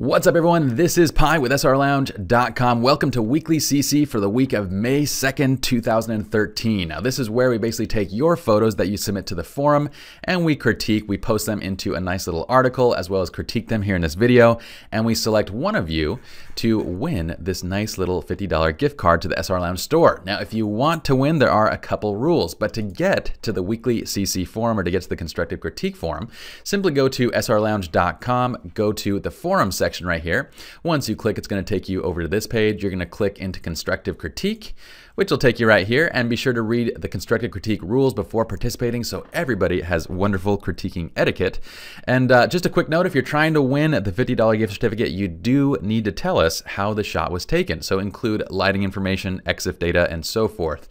What's up, everyone? This is Pye with SLRLounge.com. Welcome to Weekly CC for the week of May 2nd, 2013. Now, this is where we basically take your photos that you submit to the forum and we critique. We post them into a nice little article as well as critique them here in this video. And we select one of you to win this nice little $50 gift card to the SLR Lounge store. Now, if you want to win, there are a couple rules. But to get to the Weekly CC forum or to get to the Constructive Critique forum, simply go to SLRLounge.com, go to the forum section right here. Once you click, it's going to take you over to this page. You're going to click into Constructive Critique, which will take you right here, and be sure to read the Constructive Critique rules before participating so everybody has wonderful critiquing etiquette. And just a quick note, if you're trying to win the $50 gift certificate, you do need to tell us how the shot was taken. So include lighting information, EXIF data, and so forth.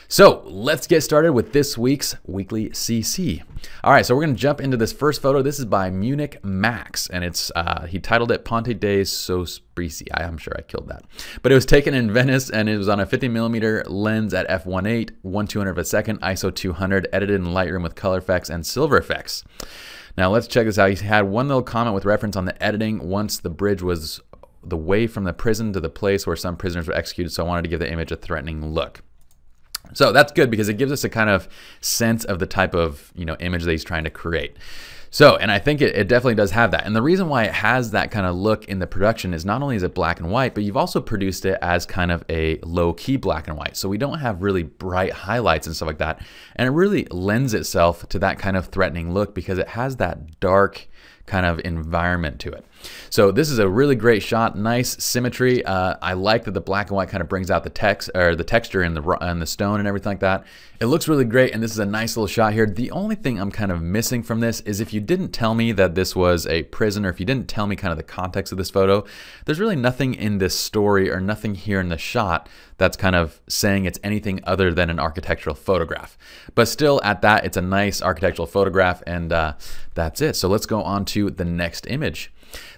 So let's get started with this week's Weekly CC. All right, so we're going to jump into this first photo. This is by Munich Max, and it's he titled it Ponte dei Sospresi. I'm sure I killed that. But it was taken in Venice, and it was on a 50mm lens at f1.8, 1/200 of a second, ISO 200, edited in Lightroom with color effects and silver effects. Now let's check this out. He had one little comment with reference on the editing once the bridge was the way from the prison to the place where some prisoners were executed, so I wanted to give the image a threatening look. So that's good because it gives us a kind of sense of the type of image that he's trying to create. So, and I think it definitely does have that. And the reason why it has that kind of look in the production is not only is it black and white, but you've also produced it as kind of a low-key black and white. So we don't have really bright highlights and stuff like that. And it really lends itself to that kind of threatening look because it has that dark kind of environment to it. So this is a really great shot, nice symmetry. I like that the black and white kind of brings out the text or the texture in the stone and everything like that. It looks really great, and this is a nice little shot here. The only thing I'm kind of missing from this is if you didn't tell me that this was a prison, or if you didn't tell me kind of the context of this photo, there's really nothing in this story or nothing here in the shot that's kind of saying it's anything other than an architectural photograph. But still, at that, it's a nice architectural photograph, and that's it. So let's go on to the next image.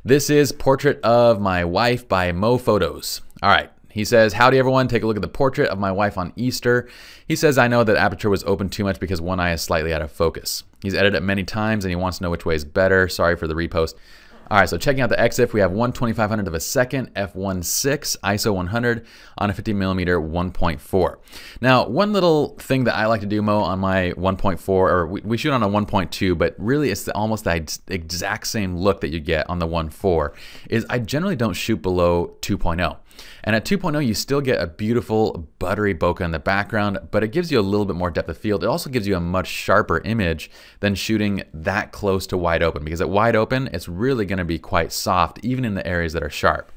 This is Portrait of My Wife by Mo Photos. All right. He says, howdy everyone, take a look at the portrait of my wife on Easter. He says, I know that aperture was open too much because one eye is slightly out of focus. He's edited it many times and he wants to know which way is better. Sorry for the repost. All right, so checking out the EXIF, we have 1/2500 of a second, f1.6, ISO 100 on a 50mm 1.4. Now, one little thing that I like to do, Mo, on my 1.4, or we shoot on a 1.2, but really it's almost the exact same look that you get on the 1.4, is I generally don't shoot below 2.0. And at 2.0, you still get a beautiful buttery bokeh in the background, but it gives you a little bit more depth of field. It also gives you a much sharper image than shooting that close to wide open, because at wide open, it's really going to be quite soft, even in the areas that are sharp.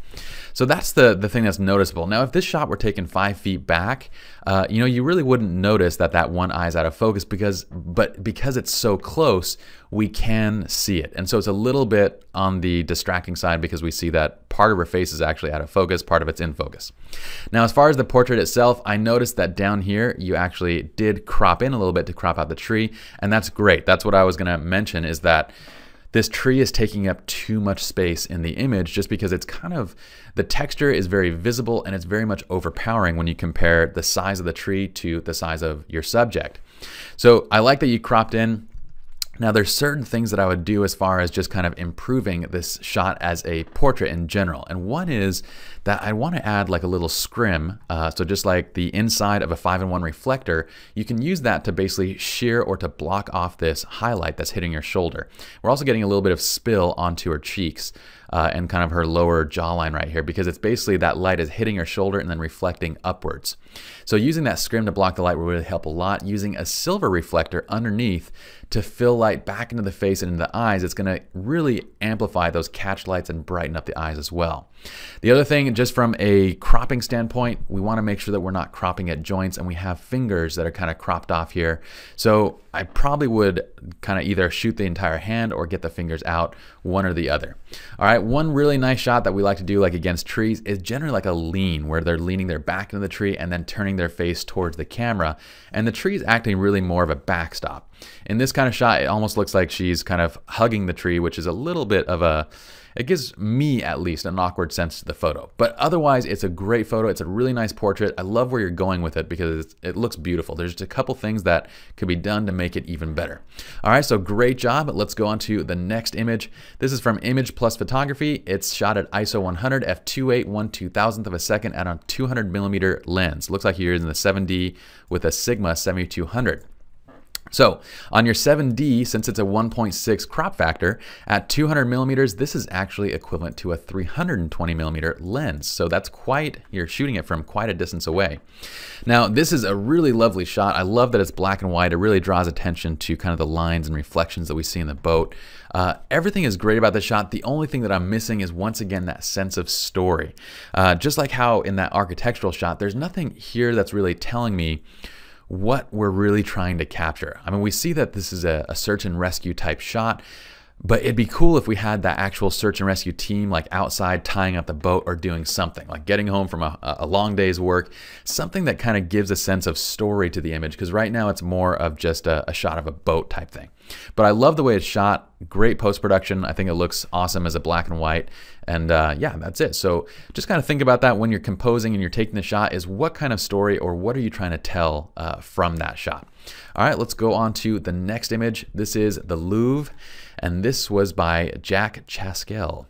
So that's the thing that's noticeable. Now, if this shot were taken 5 feet back, you really wouldn't notice that one eye is out of focus but because it's so close, we can see it. And so it's a little bit on the distracting side because we see that part of her face is actually out of focus, part of it's in focus. Now, as far as the portrait itself, I noticed that down here, you actually did crop in a little bit to crop out the tree, and that's great. That's what I was gonna mention, is that this tree is taking up too much space in the image just because it's kind of, the texture is very visible and it's very much overpowering when you compare the size of the tree to the size of your subject. So I like that you cropped in. Now there's certain things that I would do as far as just kind of improving this shot as a portrait in general. And one is that I want to add like a little scrim. So just like the inside of a 5-in-1 reflector, you can use that to basically shear or to block off this highlight that's hitting your shoulder. We're also getting a little bit of spill onto her cheeks and kind of her lower jawline right here, because it's basically that light is hitting her shoulder and then reflecting upwards. So using that scrim to block the light will really help a lot. Using a silver reflector underneath to fill light back into the face and into the eyes, it's going to really amplify those catch lights and brighten up the eyes as well. The other thing, just from a cropping standpoint, we want to make sure that we're not cropping at joints and we have fingers that are kind of cropped off here. So I probably would kind of either shoot the entire hand or get the fingers out, one or the other. All right, one really nice shot that we like to do like against trees is generally like a lean, where they're leaning their back into the tree and then turning their face towards the camera, and the tree is acting really more of a backstop. In this kind of shot, it almost looks like she's kind of hugging the tree, which is a little bit of a, it gives me at least an awkward sense to the photo. But otherwise, it's a great photo. It's a really nice portrait. I love where you're going with it because it looks beautiful. There's just a couple things that could be done to make it even better. All right, so great job. Let's go on to the next image. This is from Image Plus Photography. It's shot at ISO 100 f2.8 1/2000th of a second at a 200mm lens. Looks like you're using the 7D with a Sigma 7200. So on your 7D, since it's a 1.6 crop factor, at 200mm, this is actually equivalent to a 320mm lens. So that's you're shooting it from quite a distance away. Now, this is a really lovely shot. I love that it's black and white. It really draws attention to kind of the lines and reflections that we see in the boat. Everything is great about the shot. The only thing that I'm missing is, once again, that sense of story. Just like how in that architectural shot, there's nothing here that's really telling me what we're really trying to capture. I mean, we see that this is a search and rescue type shot, but it'd be cool if we had that actual search and rescue team like outside tying up the boat or doing something, like getting home from a long day's work, something that kind of gives a sense of story to the image, because right now it's more of just a shot of a boat type thing. But I love the way it's shot. Great post-production. I think it looks awesome as a black and white. And yeah, that's it. So just kind of think about that when you're composing and you're taking the shot, is what kind of story or what are you trying to tell from that shot? All right, let's go on to the next image. This is the Louvre, and this was by Jack Chaskell.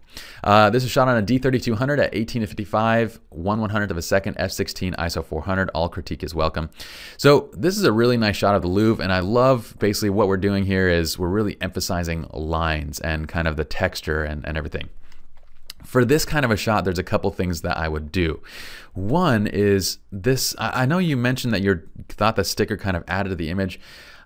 This is shot on a D3200 at 18:55, 1/100th of a second, f16, ISO 400. All critique is welcome. So this is a really nice shot of the Louvre, and I love basically what we're doing here is we're really emphasizing lines and kind of the texture and everything. For this kind of a shot, there's a couple things that I would do. One is this. I know you mentioned that you thought the sticker kind of added to the image.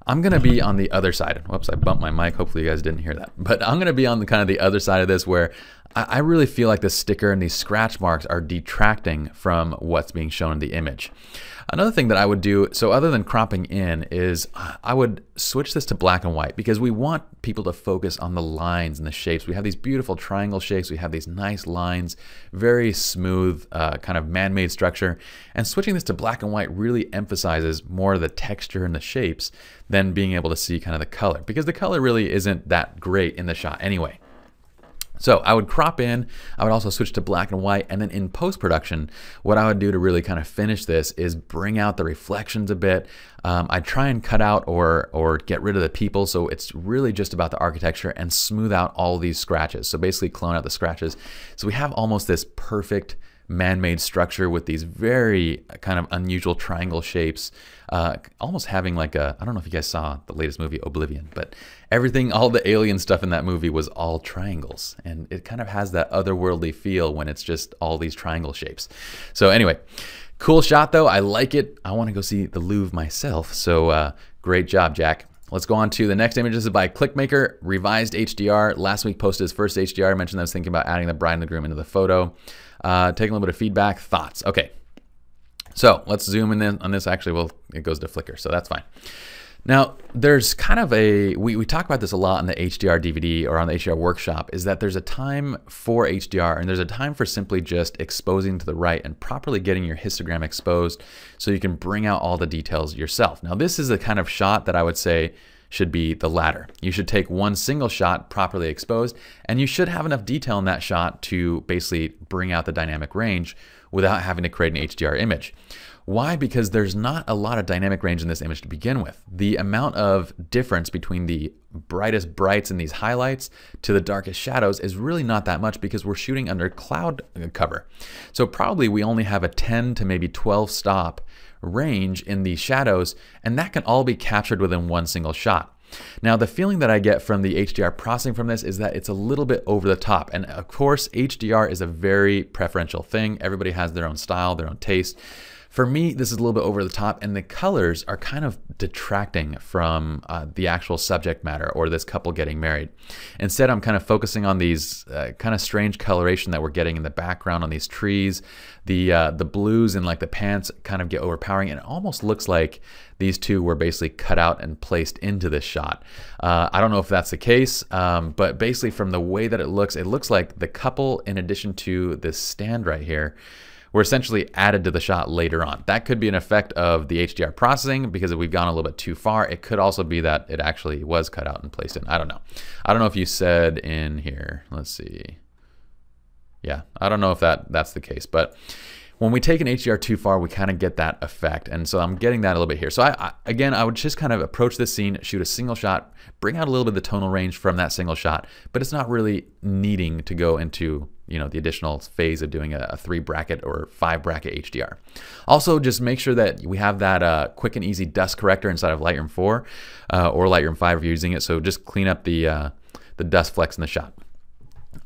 I'm going to be on the other side. Whoops, I bumped my mic. Hopefully you guys didn't hear that. But I'm going to be on the kind of the other side of this, where I really feel like the sticker and these scratch marks are detracting from what's being shown in the image. Another thing that I would do, so other than cropping in, is I would switch this to black and white, because we want people to focus on the lines and the shapes. We have these beautiful triangle shapes. We have these nice lines, very smooth kind of man-made structure. And switching this to black and white really emphasizes more of the texture and the shapes than being able to see kind of the color, because the color really isn't that great in the shot anyway. So I would crop in, I would also switch to black and white, and then in post-production, what I would do to really kind of finish this is bring out the reflections a bit. I'd try and cut out or get rid of the people, so it's really just about the architecture, and smooth out all these scratches. So basically clone out the scratches. So we have almost this perfect man-made structure with these very kind of unusual triangle shapes, almost having like a, I don't know if you guys saw the latest movie Oblivion, but everything, all the alien stuff in that movie was all triangles, and it kind of has that otherworldly feel when it's just all these triangle shapes. So anyway, cool shot though. I like it. I want to go see the Louvre myself. So great job, Jack. Let's go on to the next image. This is by Clickmaker, revised HDR. Last week posted his first HDR. I mentioned I was thinking about adding the bride and the groom into the photo. Taking a little bit of feedback, thoughts. Okay, so let's zoom in on this. Actually, well, it goes to Flickr, so that's fine. Now, there's kind of we talk about this a lot in the HDR DVD or on the HDR workshop, is that there's a time for HDR and there's a time for simply just exposing to the right and properly getting your histogram exposed so you can bring out all the details yourself. Now, this is the kind of shot that I would say should be the latter. You should take one single shot properly exposed, and you should have enough detail in that shot to basically bring out the dynamic range without having to create an HDR image. Why? Because there's not a lot of dynamic range in this image to begin with. The amount of difference between the brightest brights and these highlights to the darkest shadows is really not that much, because we're shooting under cloud cover. So probably we only have a 10 to maybe 12 stop range in the shadows, and that can all be captured within one single shot. Now, the feeling that I get from the HDR processing from this is that it's a little bit over the top. And of course, HDR is a very preferential thing. Everybody has their own style, their own taste. For me, this is a little bit over the top, and the colors are kind of detracting from the actual subject matter or this couple getting married. Instead, I'm kind of focusing on these kind of strange coloration that we're getting in the background on these trees. The blues and like the pants kind of get overpowering, and it almost looks like these two were basically cut out and placed into this shot. I don't know if that's the case, but basically from the way that it looks like the couple, in addition to this stand right here, were essentially added to the shot later on. That could be an effect of the HDR processing, because if we've gone a little bit too far, it could also be that it actually was cut out and placed in. I don't know. I don't know if you said in here, let's see. Yeah, I don't know if that's the case, but when we take an HDR too far, we kind of get that effect. And so I'm getting that a little bit here. So again, I would just kind of approach this scene, shoot a single shot, bring out a little bit of the tonal range from that single shot, but it's not really needing to go into, you know, the additional phase of doing a 3 bracket or 5 bracket HDR. Also, just make sure that we have that quick and easy dust corrector inside of Lightroom 4 or Lightroom 5 if you're using it. So just clean up the dust flecks in the shot.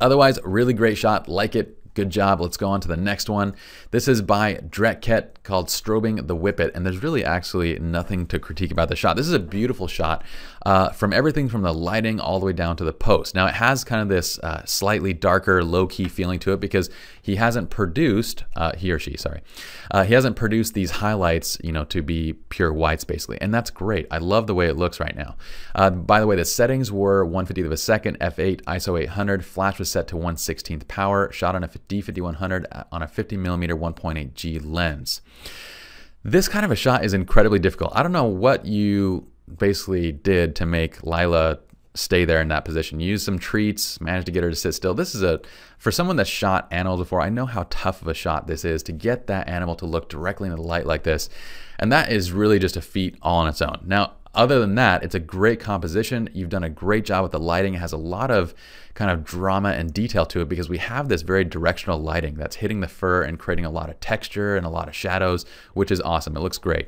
Otherwise, really great shot, like it. Good job. Let's go on to the next one. This is by Dretket called Strobing the Whippet, and there's really actually nothing to critique about the shot. This is a beautiful shot from everything from the lighting all the way down to the post. Now it has kind of this slightly darker, low-key feeling to it because he hasn't produced, he or she, sorry, he hasn't produced these highlights, you know, to be pure whites basically, and that's great. I love the way it looks right now. By the way, the settings were 1/50th of a second, f8, ISO 800, flash was set to 1/16th power, shot on a D5100 on a 50mm 1.8G lens. This kind of a shot is incredibly difficult. I don't know what you basically did to make Lila stay there in that position. You used some treats, managed to get her to sit still. This is for someone that's shot animals before, I know how tough of a shot this is to get that animal to look directly into the light like this. And that is really just a feat all on its own. Now, other than that, it's a great composition. You've done a great job with the lighting. It has a lot of kind of drama and detail to it because we have this very directional lighting that's hitting the fur and creating a lot of texture and a lot of shadows, which is awesome. It looks great.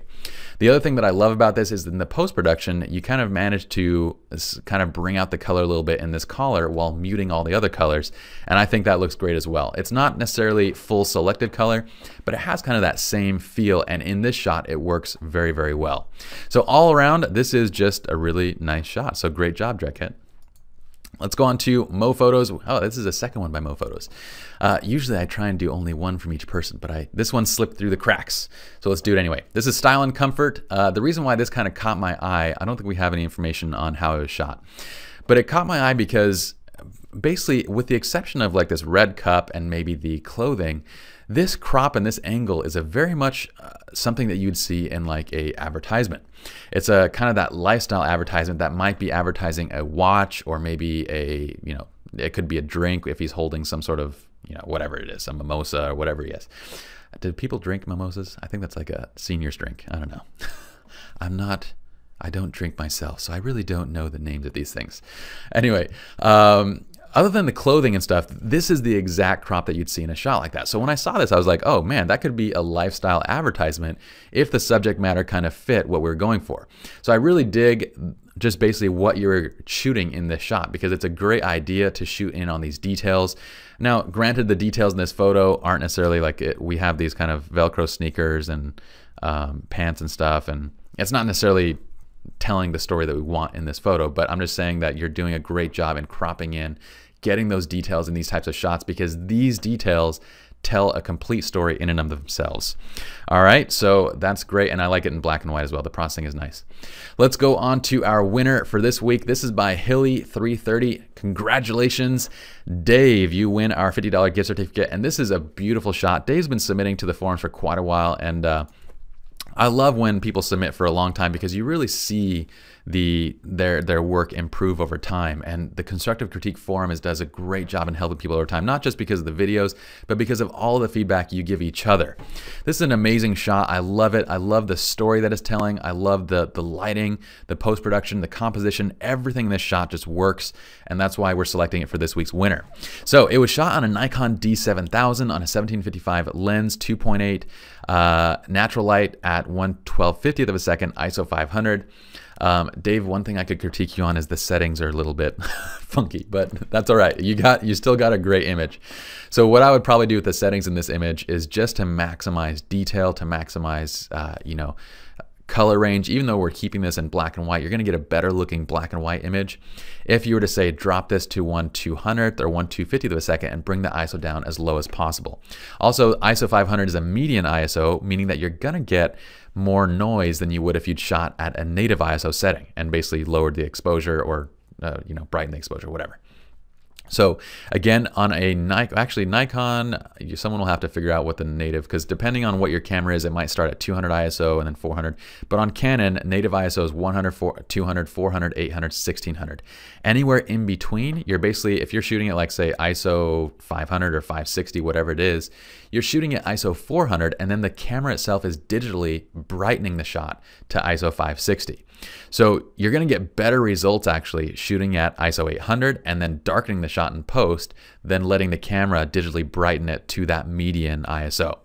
The other thing that I love about this is in the post-production, you kind of manage to kind of bring out the color a little bit in this collar while muting all the other colors. And I think that looks great as well. It's not necessarily full selected color, but it has kind of that same feel. And in this shot, it works very, very well. So all around, this is just a really nice shot. So great job, Dretket. Let's go on to Mo Photos. Oh, this is a second one by Mo Photos. Usually I try and do only one from each person, but this one slipped through the cracks. So let's do it anyway. This is Style and Comfort. The reason why this kind of caught my eye, I don't think we have any information on how it was shot, but it caught my eye because basically with the exception of like this red cup and maybe the clothing, this crop and this angle is a very much something that you'd see in like a advertisement. It's a kind of that lifestyle advertisement that might be advertising a watch or maybe a, you know, it could be a drink if he's holding some sort of, you know, whatever it is, a mimosa or whatever he is. Do people drink mimosas? I think that's like a senior's drink. I don't know. I don't drink myself, so I really don't know the names of these things. Anyway, other than the clothing and stuff, this is the exact crop that you'd see in a shot like that. So when I saw this, I was like, oh man, that could be a lifestyle advertisement if the subject matter kind of fit what we're going for. So I really dig just basically what you're shooting in this shot because it's a great idea to shoot in on these details. Now, granted, the details in this photo aren't necessarily like we have these kind of Velcro sneakers and pants and stuff, and it's not necessarily telling the story that we want in this photo, but I'm just saying that you're doing a great job in cropping in, getting those details in these types of shots because these details tell a complete story in and of themselves. All right, so that's great, and I like it in black and white as well. The processing is nice. Let's go on to our winner for this week. This is by Hilly330. Congratulations, Dave. You win our $50 gift certificate, and this is a beautiful shot. Dave's been submitting to the forums for quite a while, and I love when people submit for a long time because you really see their work improve over time, and the Constructive Critique forum does a great job in helping people over time, not just because of the videos, but because of all the feedback you give each other. This is an amazing shot. I love it. I love the story that it's telling. I love the lighting, the post-production, the composition. Everything in this shot just works, and that's why we're selecting it for this week's winner. So it was shot on a Nikon D7000 on a 1755 lens, 2.8 natural light at 1/1250th of a second, ISO 500. Dave, one thing I could critique you on is the settings are a little bit funky, but that's all right. You still got a great image. So what I would probably do with the settings in this image is just to maximize detail, to maximize, you know, color range. Even though we're keeping this in black and white, you're going to get a better looking black and white image. If you were to say drop this to 1/200th or 1/250th of a second and bring the ISO down as low as possible. Also, ISO 500 is a median ISO, meaning that you're going to get more noise than you would if you'd shot at a native ISO setting and basically lowered the exposure or you know, brighten the exposure, whatever. So again, on a Nikon, someone will have to figure out what the native, because depending on what your camera is, it might start at 200 ISO and then 400. But on Canon, native ISO is 100, 200, 400, 800, 1600. Anywhere in between, you're basically, if you're shooting at like say ISO 500 or 560, whatever it is, you're shooting at ISO 400, and then the camera itself is digitally brightening the shot to ISO 560. So you're going to get better results actually shooting at ISO 800 and then darkening the shot in post than letting the camera digitally brighten it to that median ISO.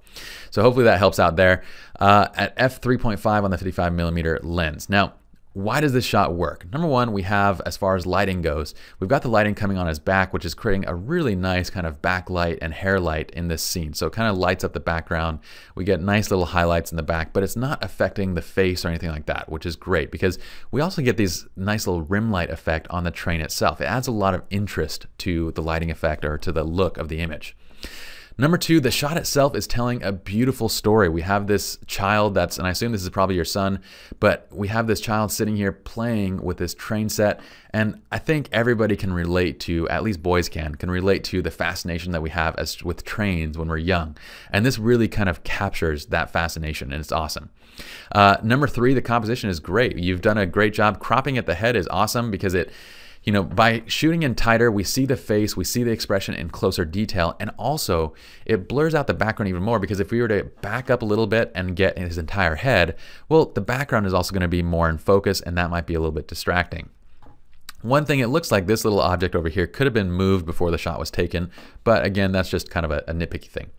So hopefully that helps out there. At f3.5 on the 55mm lens. Now, why does this shot work? Number one, we have, as far as lighting goes, we've got the lighting coming on his back, which is creating a really nice kind of backlight and hair light in this scene. So it kind of lights up the background. We get nice little highlights in the back, but it's not affecting the face or anything like that, which is great because we also get these nice little rim light effect on the train itself. It adds a lot of interest to the lighting effect or to the look of the image. Number two, the shot itself is telling a beautiful story. We have this child that's, and I assume this is probably your son, but we have this child sitting here playing with this train set. And I think everybody can relate to, at least boys can relate to the fascination that we have with trains when we're young. And this really kind of captures that fascination, and it's awesome. Number three, the composition is great. You've done a great job. Cropping at the head is awesome because it, you know, by shooting in tighter, we see the face, we see the expression in closer detail, and also it blurs out the background even more because if we were to back up a little bit and get his entire head, well, the background is also going to be more in focus, and that might be a little bit distracting. One thing, it looks like this little object over here could have been moved before the shot was taken, but again, that's just kind of a nitpicky thing.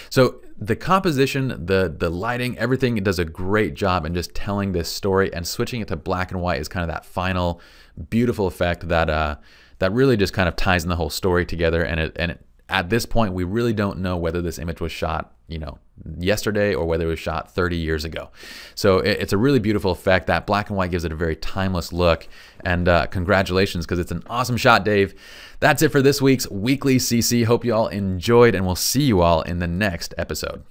So the composition, the lighting, everything, it does a great job in just telling this story, and switching it to black and white is kind of that final beautiful effect that that really just kind of ties in the whole story together. And at this point, we really don't know whether this image was shot, you know, yesterday or whether it was shot 30 years ago. So it's a really beautiful effect. That black and white gives it a very timeless look. And congratulations, because it's an awesome shot, Dave. That's it for this week's Weekly CC. Hope you all enjoyed, and we'll see you all in the next episode.